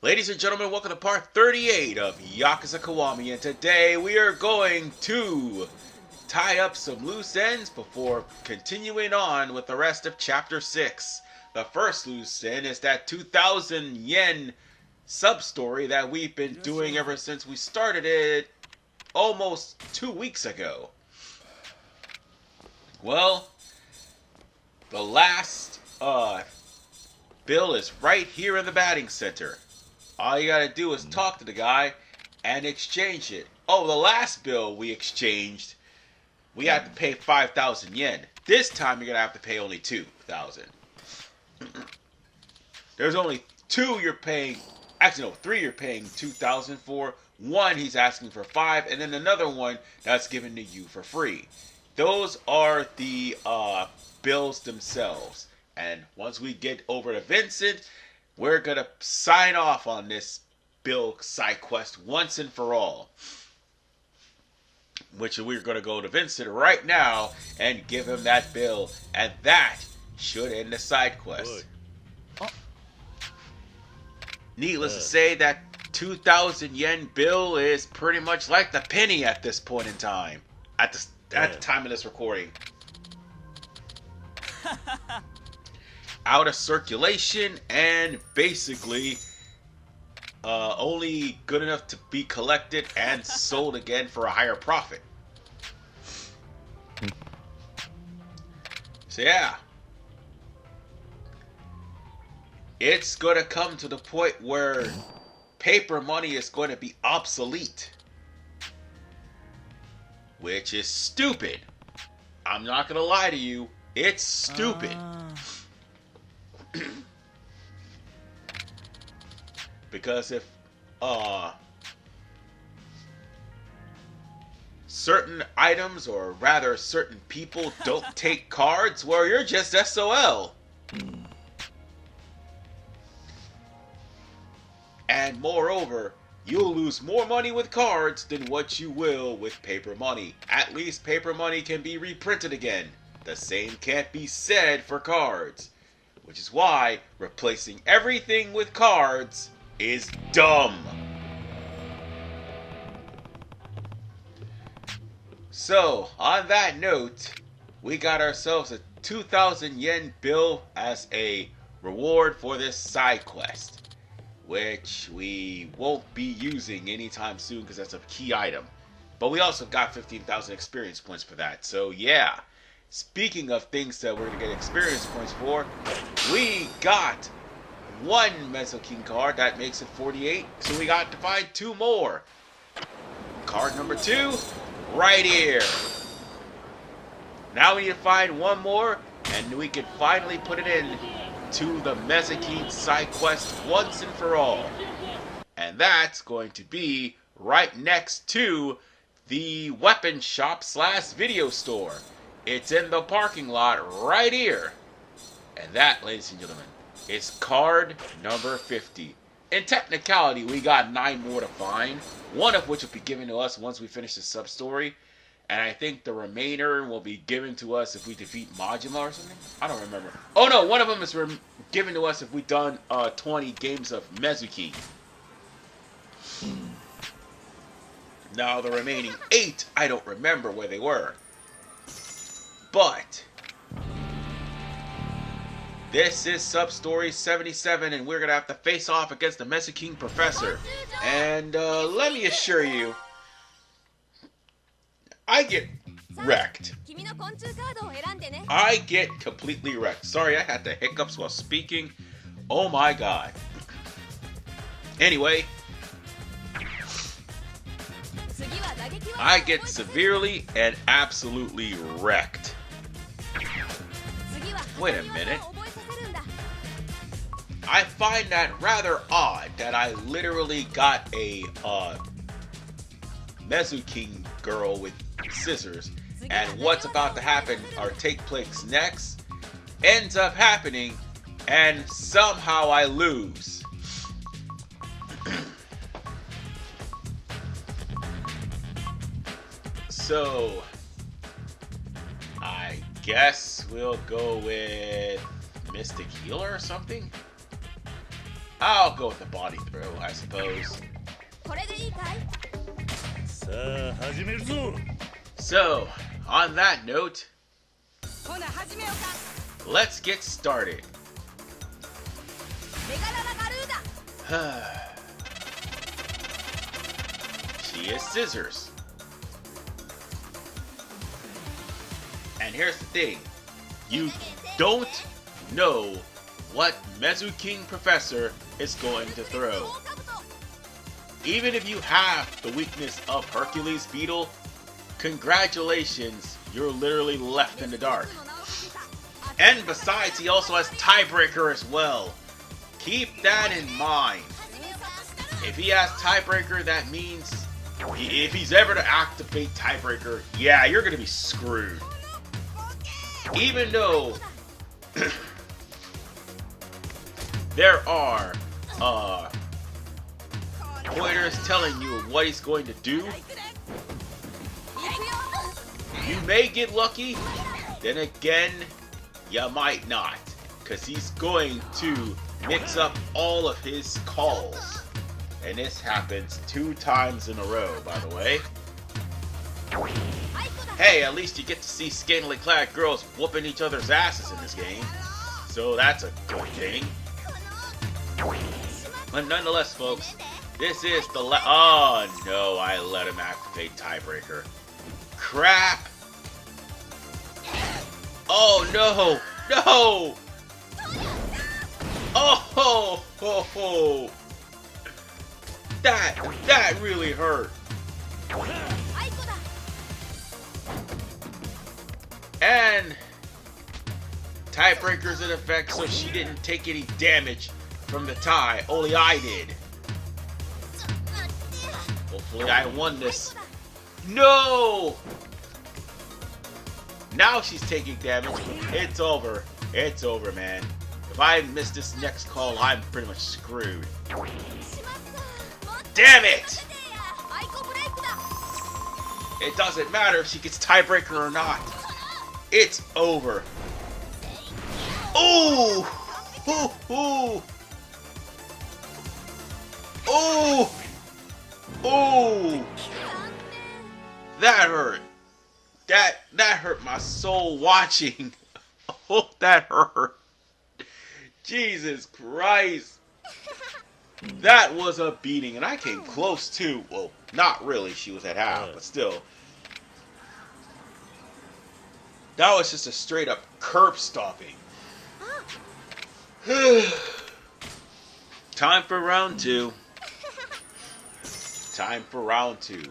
Ladies and gentlemen, welcome to part 38 of Yakuza Kiwami, and today we are going to tie up some loose ends before continuing on with the rest of Chapter 6. The first loose end is that 2,000 yen sub-story that we've been doing ever since we started it almost 2 weeks ago. Well, the last bill is right here in the batting center. All you gotta do is talk to the guy and exchange it. Oh, the last bill we exchanged, we had to pay 5,000 yen. This time you're gonna have to pay only 2,000. There's only two you're paying. Actually, no, three you're paying 2,000 for. One he's asking for 5, and then another one that's given to you for free. Those are the bills themselves. And once we get over to Vincent, we're going to sign off on this bill side quest once and for all. Which we're going to go to Vincent right now and give him that bill. And that should end the side quest. Oh. Needless to say, that 2,000 yen bill is pretty much like the penny at this point in time. At the time of this recording. Out of circulation and basically only good enough to be collected and sold again for a higher profit. So yeah, it's going to come to the point where paper money is going to be obsolete, which is stupid. I'm not going to lie to you, it's stupid. Because if certain items, or rather certain people, don't take cards, well, you're just SOL. And moreover, you'll lose more money with cards than what you will with paper money. At least paper money can be reprinted again. The same can't be said for cards. Which is why replacing everything with cards is dumb. So, on that note, we got ourselves a 2,000 yen bill as a reward for this side quest, which we won't be using anytime soon because that's a key item. But we also got 15,000 experience points for that, so yeah. Speaking of things that we're going to get experience points for, we got one Mesuking card. That makes it 48. So we got to find 2 more. Card number 2, right here. Now we need to find 1 more, and we can finally put it in to the Mesuking side quest once and for all. And that's going to be right next to the weapon shop / video store. It's in the parking lot right here. And that, ladies and gentlemen, is card number 50. In technicality, we got 9 more to find. One of which will be given to us once we finish the sub-story. And I think the remainder will be given to us if we defeat Majima or something. I don't remember. Oh no, one of them is given to us if we've done 20 games of Mesuking. Now the remaining 8, I don't remember where they were. But this is Substory 77, and we're going to have to face off against the Mesuking Professor. And let me assure you, I get wrecked. I get completely wrecked. Sorry, I had the hiccups while speaking. Oh my god. Anyway, I get severely and absolutely wrecked. Wait a minute. I find that rather odd that I literally got a Mesuking girl with scissors, and what's about to happen or take place next ends up happening, and somehow I lose. So, I guess we'll go with Mystic Healer or something? I'll go with the body throw, I suppose. So, on that note, let's get started. She is scissors. And here's the thing. You don't know what Mesuking Professor is going to throw. Even if you have the weakness of Hercules Beetle, congratulations, you're literally left in the dark. And besides, he also has Tiebreaker as well. Keep that in mind. If he has Tiebreaker, that means if he's ever to activate Tiebreaker, yeah, you're going to be screwed. Even though there are pointers telling you what he's going to do, you may get lucky, then again, you might not, because he's going to mix up all of his calls. And this happens 2 times in a row, by the way. Hey, at least you get to see scantily clad girls whooping each other's asses in this game. So that's a good thing. But nonetheless, folks, this is the oh no, I let him activate Tiebreaker. Crap! Oh no! No! Oh ho ho! That really hurt. And Tiebreaker's in effect, so she didn't take any damage from the tie. Only I did. Hopefully I won this. No! Now she's taking damage. It's over. It's over, man. If I miss this next call, I'm pretty much screwed. Damn it! It doesn't matter if she gets Tiebreaker or not. It's over. Ooh! Ooh! Ooh! Ooh! Ooh! That hurt. That hurt my soul watching. Oh, that hurt. Jesus Christ. That was a beating, and I came close too. Well, not really. She was at half, but still. That was just a straight up curb stomping. Time for round 2. Time for round 2.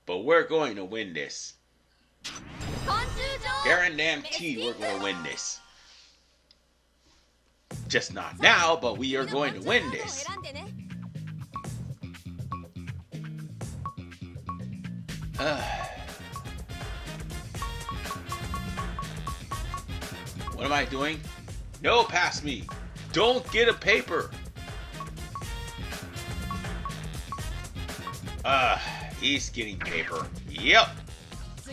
But we're going to win this. Guarantee we're going to win this. Just not now, but we are going to win this. What am I doing? No, pass me. Don't get a paper. He's getting paper. Yep.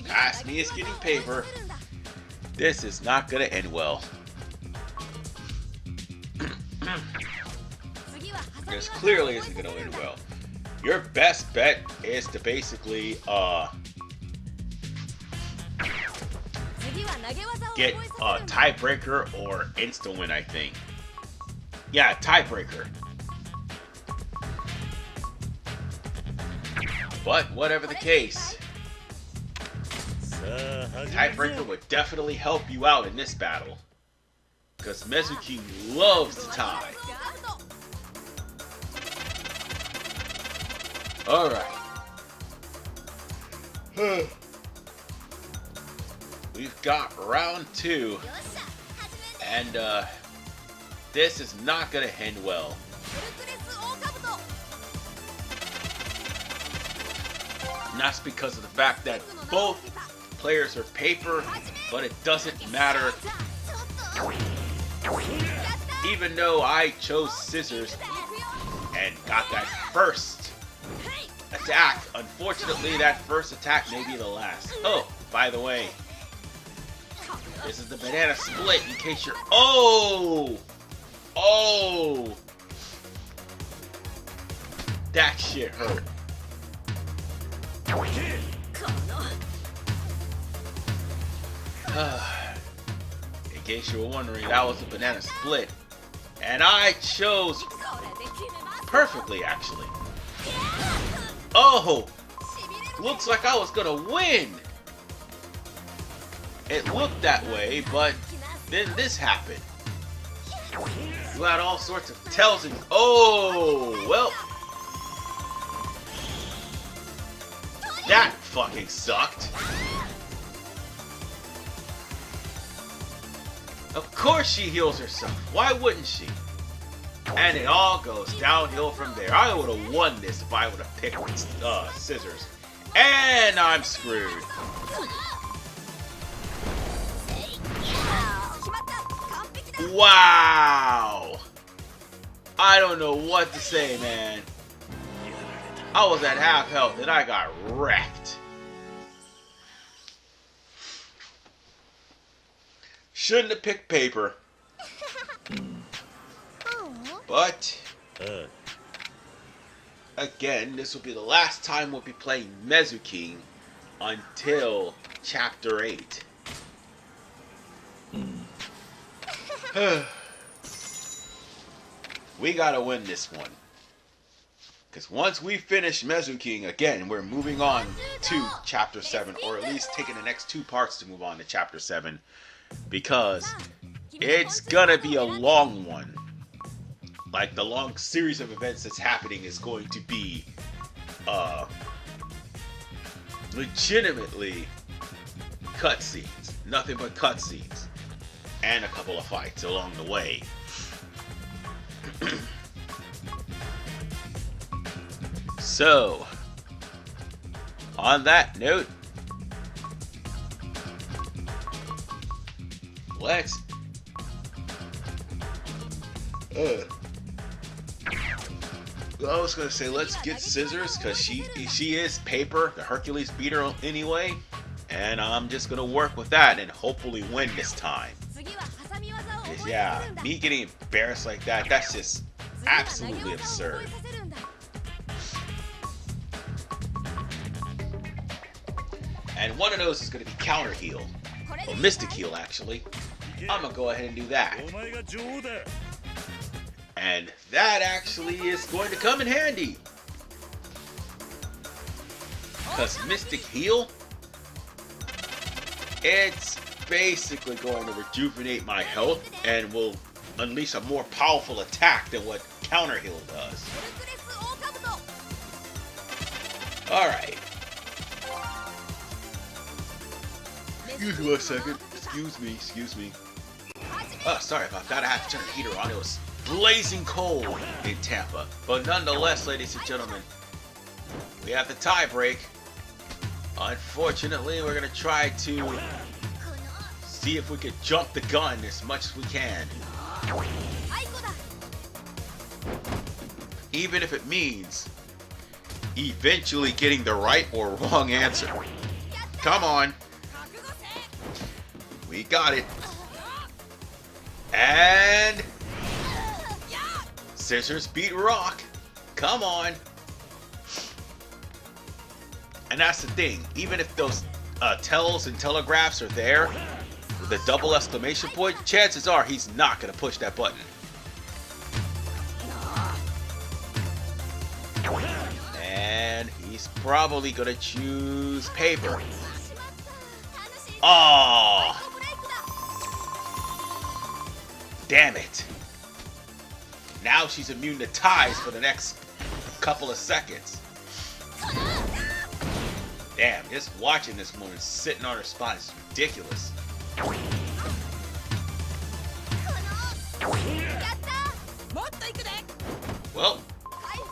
Pass me is getting paper. This is not going to end well. This clearly isn't going to end well. Your best bet is to basically get a Tiebreaker or insta win, I think. Yeah, Tiebreaker. But whatever the case, Tiebreaker would definitely help you out in this battle, because Mesuking loves to tie. Alright. We've got round 2. And this is not going to end well. And that's because of the fact that both players are paper, but it doesn't matter. Even though I chose scissors and got that first attack, unfortunately that first attack may be the last. Oh, by the way, this is the banana split in case you're... Oh! Oh! That shit hurt. In case you were wondering, that was a banana split. And I chose perfectly, actually. Oh! Looks like I was gonna win! It looked that way, but then this happened. You had all sorts of tells and... Oh! Well... That fucking sucked. Of course she heals herself. Why wouldn't she? And it all goes downhill from there. I would have won this if I would have picked scissors. And I'm screwed. Wow. I don't know what to say, man. I was at half health and I got wrecked. Shouldn't have picked paper. But again, this will be the last time we'll be playing Mesuking until Chapter 8. We gotta win this one. Because once we finish Mesuking, again, we're moving on to Chapter 7. Or at least taking the next 2 parts to move on to Chapter 7. Because it's gonna be a long one. Like, the long series of events that's happening is going to be legitimately cutscenes. Nothing but cutscenes. And a couple of fights along the way. So, on that note, let's I was gonna say let's get scissors, because she is paper. The Hercules beat her anyway, and I'm just gonna work with that and hopefully win this time. 'Cause yeah, me getting embarrassed like that's just absolutely absurd. And one of those is going to be counter heal. Or mystic heal, actually. I'm going to go ahead and do that. And that actually is going to come in handy. Because mystic heal, it's basically going to rejuvenate my health and will unleash a more powerful attack than what counter heal does. Alright. Excuse me 1 second. Excuse me. Oh, sorry about that. I had to turn the heater on. It was blazing cold in Tampa. But nonetheless, ladies and gentlemen, we have the tie break. Unfortunately, we're going to try to see if we can jump the gun as much as we can. Even if it means eventually getting the right or wrong answer. Come on. We got it. And scissors beat rock. Come on. And that's the thing. Even if those tells and telegraphs are there with a double exclamation point, chances are he's not going to push that button. And he's probably going to choose paper. Oh! Damn it. Now she's immune to ties for the next couple of seconds. Damn, just watching this woman sitting on her spot is ridiculous. Well,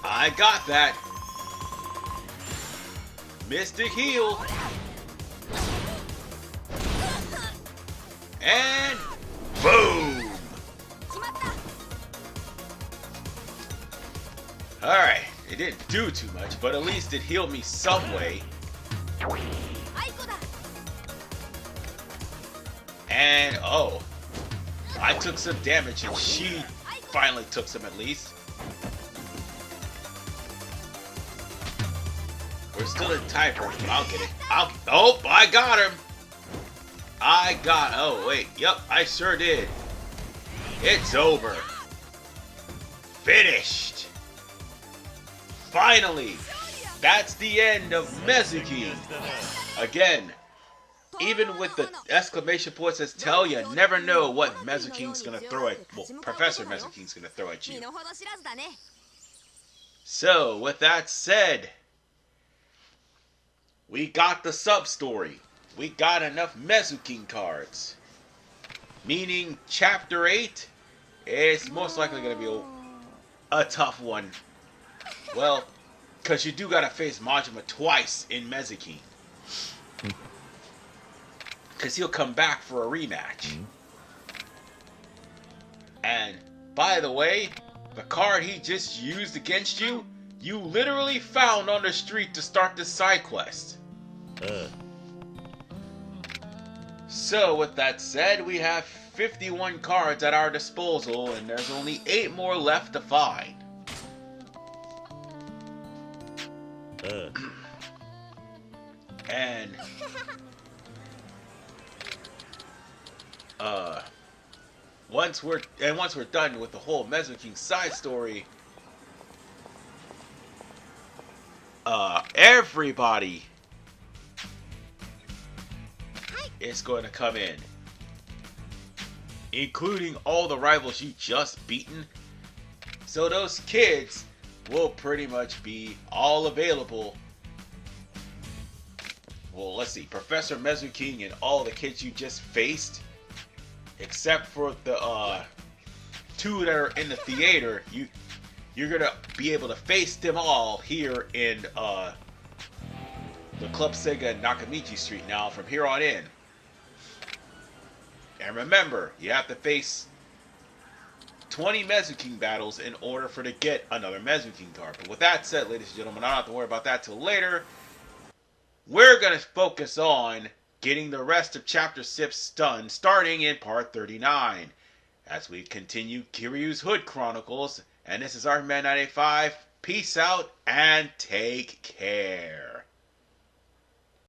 I got that. Mystic heal. And boom. Alright, it didn't do too much, but at least it healed me some way. And, oh, I took some damage and she finally took some at least. We're still in tiebreak, but I'll get it. Oh, I got him. Oh, wait. Yep, I sure did. It's over. Finished. Finally. That's the end of Mesuking. Again, even with the exclamation point says tell you never know what Mesuking's gonna throw at, well, Professor Mesuking's gonna throw at you. So, with that said, we got the sub-story. We got enough Mesuking cards. Meaning, Chapter 8 is most likely going to be a tough one. Well, because you do got to face Majima twice in Mesuking. Because he'll come back for a rematch. And, by the way, the card he just used against you, you literally found on the street to start this side quest. So, with that said, we have 51 cards at our disposal, and there's only 8 more left to find. And once we're done with the whole Mesuking side story, everybody is going to come in, including all the rivals you just beaten. So those kids will pretty much be all available. Well, let's see, Professor Mesuking and all the kids you just faced, except for the 2 that are in the theater, you're gonna be able to face them all here in the Club Sega and Nakamichi Street now from here on in. And remember, you have to face 20 Mesuking battles in order to get another Mesuking card. But with that said, ladies and gentlemen, I don't have to worry about that till later. We're going to focus on getting the rest of Chapter 6 done, starting in Part 39, as we continue Kiryu's Hood Chronicles. And this is RPman 985. Peace out and take care.